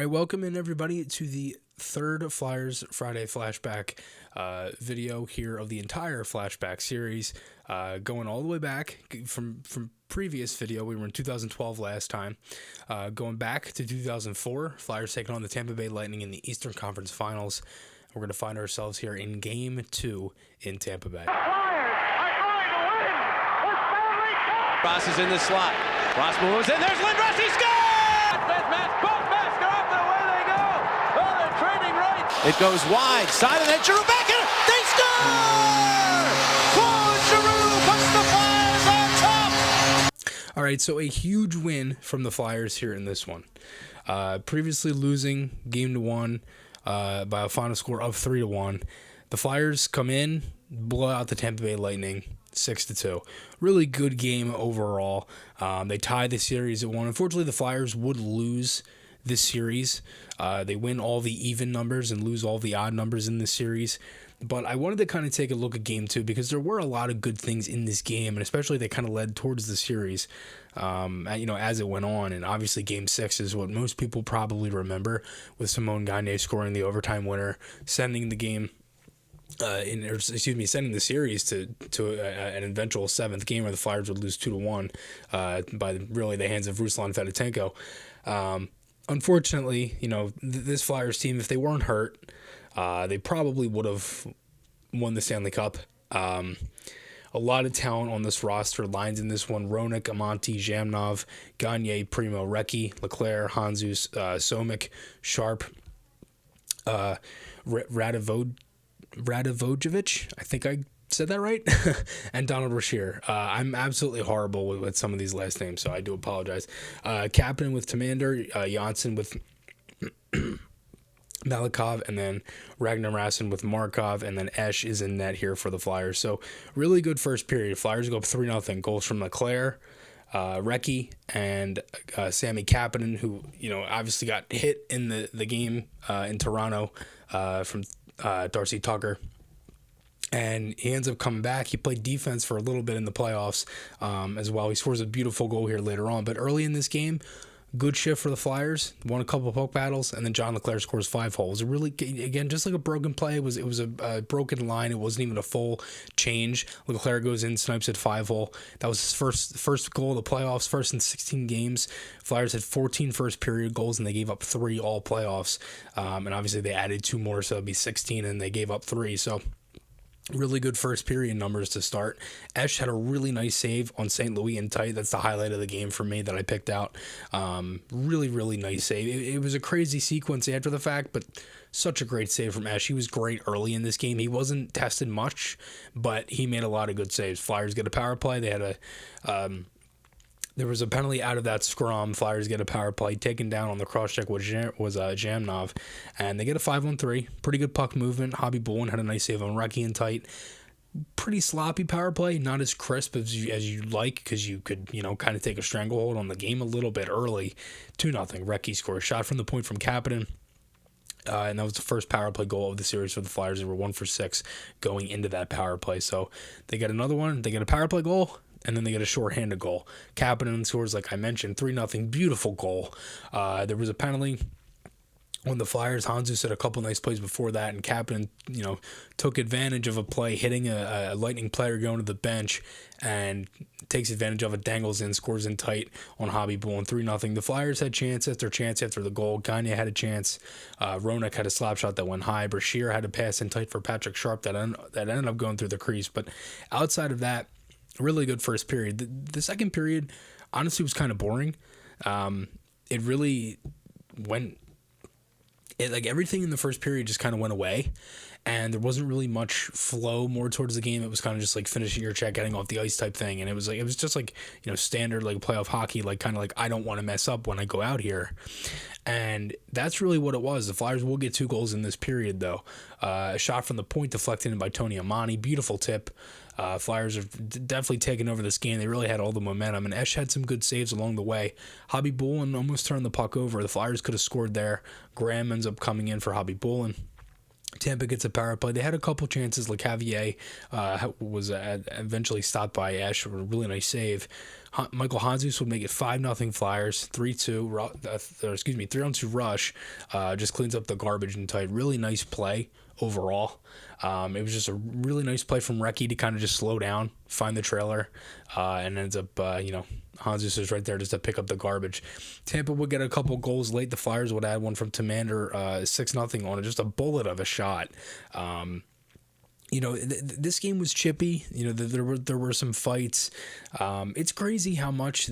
right, welcome in everybody to the third Flyers Friday flashback video here of the entire flashback series, going all the way back from previous video. We were in 2012 last time, going back to 2004. Flyers taking on the Tampa Bay Lightning in the Eastern Conference Finals. We're going to find ourselves here in Game 2 in Tampa Bay. Flyers are going to win the Stanley Cup! Ross is in the slot. Ross moves in. There's Lindros. He scores! Both masks are up and away they go. Oh, they're trading right. It goes wide. Side of that. Giroux back in. They score! Claude Giroux puts the Flyers on top. All right, so a huge win from the Flyers here in this one. Previously losing Game 1 by a final score of 3-1. The Flyers come in, blow out the Tampa Bay Lightning 6-2. Really good game overall. They tied the series at 1. Unfortunately, the Flyers would lose this series. They win all the even numbers and lose all the odd numbers in this series. But I wanted to kind of take a look at Game 2 because there were a lot of good things in this game, and especially they kind of led towards the series, as it went on. And obviously Game 6 is what most people probably remember, with Simon Gagne scoring the overtime winner, sending the game sending the series to an eventual 7th game where the Flyers would lose 2-1 by really the hands of Ruslan Fedotenko. Unfortunately, this Flyers team, if they weren't hurt, they probably would have won the Stanley Cup. A lot of talent on this roster. Lines in this one: Roenick, Amonte, Zhamnov, Gagne, Primo, Recchi, Leclaire, Hanzus, Somik, Sharp, Radivojevic, I think I said that right, and Donald Rashear. I'm absolutely horrible with some of these last names, so I do apologize. Kapanen with Tamander, Janssen with Malikov, and then Ragnar Rassin with Markov, and then Esch is in net here for the Flyers. So really good first period. Flyers go up 3-0. Goals from Leclaire, Recchi, and Sammy Kapanen, who obviously got hit in the game in Toronto from Darcy Tucker. And he ends up coming back. He played defense for a little bit in the playoffs as well. He scores a beautiful goal here later on. But early in this game, good shift for the Flyers. Won a couple of poke battles, and then John Leclaire scores 5 goals. It really, again, just like a broken play. It was a broken line. It wasn't even a full change. Leclaire goes in, snipes at 5-hole. That was his first goal of the playoffs, first in 16 games. Flyers had 14 first period goals, and they gave up 3 all playoffs. And obviously they added 2 more, so it'd be 16, and they gave up 3. So really good first period numbers to start. Esch had a really nice save on St. Louis in tight. That's the highlight of the game for me that I picked out. Really, really nice save. It was a crazy sequence after the fact, but such a great save from Esch. He was great early in this game. He wasn't tested much, but he made a lot of good saves. Flyers get a power play. They had there was a penalty out of that scrum. Flyers get a power play. Taken down on the cross-check was Zhamnov. And they get a 5-on-3. Pretty good puck movement. Hobby Bullen had a nice save on Recchi and tight. Pretty sloppy power play. Not as crisp as you like, because you could, kind of take a stranglehold on the game a little bit early. 2-0. Recchi scores a shot from the point from Kapanen. And that was the first power play goal of the series for the Flyers. They were 1 for 6 going into that power play. So they get another one. They get a power play goal, and then they get a shorthanded goal. Kapanen scores, like I mentioned, 3-0, beautiful goal. There was a penalty on the Flyers. Hanzus had a couple nice plays before that, and Kapanen, took advantage of a play, hitting a Lightning player going to the bench, and takes advantage of it, dangles in, scores in tight on Hobby Bullen, 3-0. The Flyers had chance after the goal. Gagne had a chance. Roenick had a slap shot that went high. Brashear had a pass in tight for Patrick Sharp that ended up going through the crease. But outside of that, really good first period. The second period, honestly, was kind of boring. It really went... everything in the first period just kind of went away, and there wasn't really much flow more towards the game. It was kind of just like finishing your check, getting off the ice type thing, and it was just standard playoff hockey, I don't want to mess up when I go out here, and that's really what it was. The Flyers will get 2 goals in this period though. A shot from the point deflected in by Tony Amani, beautiful tip. Flyers have definitely taken over this game. They really had all the momentum, and Esch had some good saves along the way. Hobby Bullen almost turned the puck over. The Flyers could have scored there. Graham ends up coming in for Hobby Bullen. Tampa gets a power play. They had a couple chances. LeCavier was eventually stopped by Esch with a really nice save. Michael Hanzus would make it 5-0 Flyers. 3-2 rush. Just cleans up the garbage and tight. Really nice play overall. It was just a really nice play from Recchi to kind of just slow down, find the trailer, and ends up, Hanzus is right there just to pick up the garbage. Tampa would get a couple goals late. The Flyers would add one from Tamander, 6-0 on it. Just a bullet of a shot. This game was chippy. There were some fights. It's crazy how much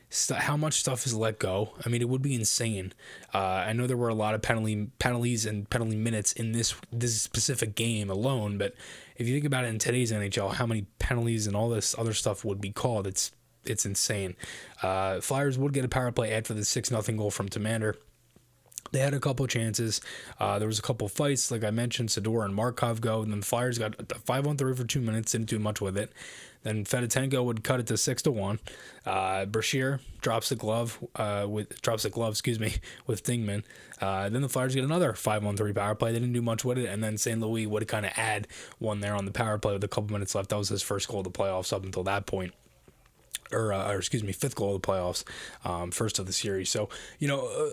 stuff is let go. I mean, it would be insane. I know there were a lot of penalties and penalty minutes in this specific game alone, but if you think about it in today's NHL, how many penalties and all this other stuff would be called, it's insane. Flyers would get a power play after the 6-0 goal from Tamander. They had a couple chances. There was a couple fights, like I mentioned, Sador and Markov go, and then the Flyers got a 5-on-3 for 2 minutes, didn't do much with it. Then Fedotenko would cut it to 6-1. Brashear drops the glove with Dingman. Then the Flyers get another 5-on-3 power play. They didn't do much with it, and then St. Louis would kind of add one there on the power play with a couple minutes left. That was his first goal of the playoffs up until that point. Fifth goal of the playoffs, first of the series. So,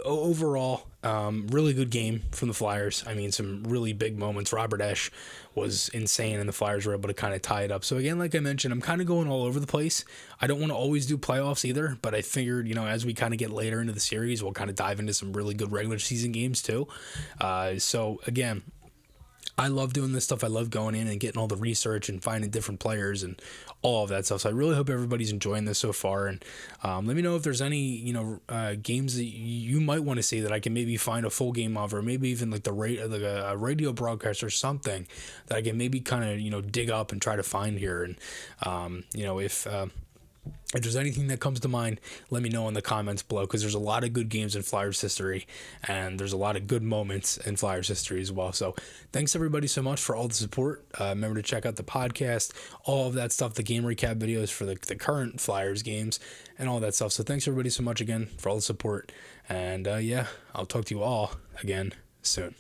overall, really good game from the Flyers. I mean, some really big moments. Robert Esche was insane, and the Flyers were able to kind of tie it up. So, again, like I mentioned, I'm kind of going all over the place. I don't want to always do playoffs either, but I figured, as we kind of get later into the series, we'll kind of dive into some really good regular season games too. So, again, I love doing this stuff. I love going in and getting all the research and finding different players and all of that stuff. So I really hope everybody's enjoying this so far. And let me know if there's any, games that you might want to see that I can maybe find a full game of, or maybe even like a radio broadcast or something that I can maybe kind of, dig up and try to find here. And, if there's anything that comes to mind, let me know in the comments below, because there's a lot of good games in Flyers history, and there's a lot of good moments in Flyers history as well. So thanks everybody so much for all the support. Remember to check out the podcast, all of that stuff, the game recap videos for the current Flyers games and all that stuff. So thanks everybody so much again for all the support. And I'll talk to you all again soon.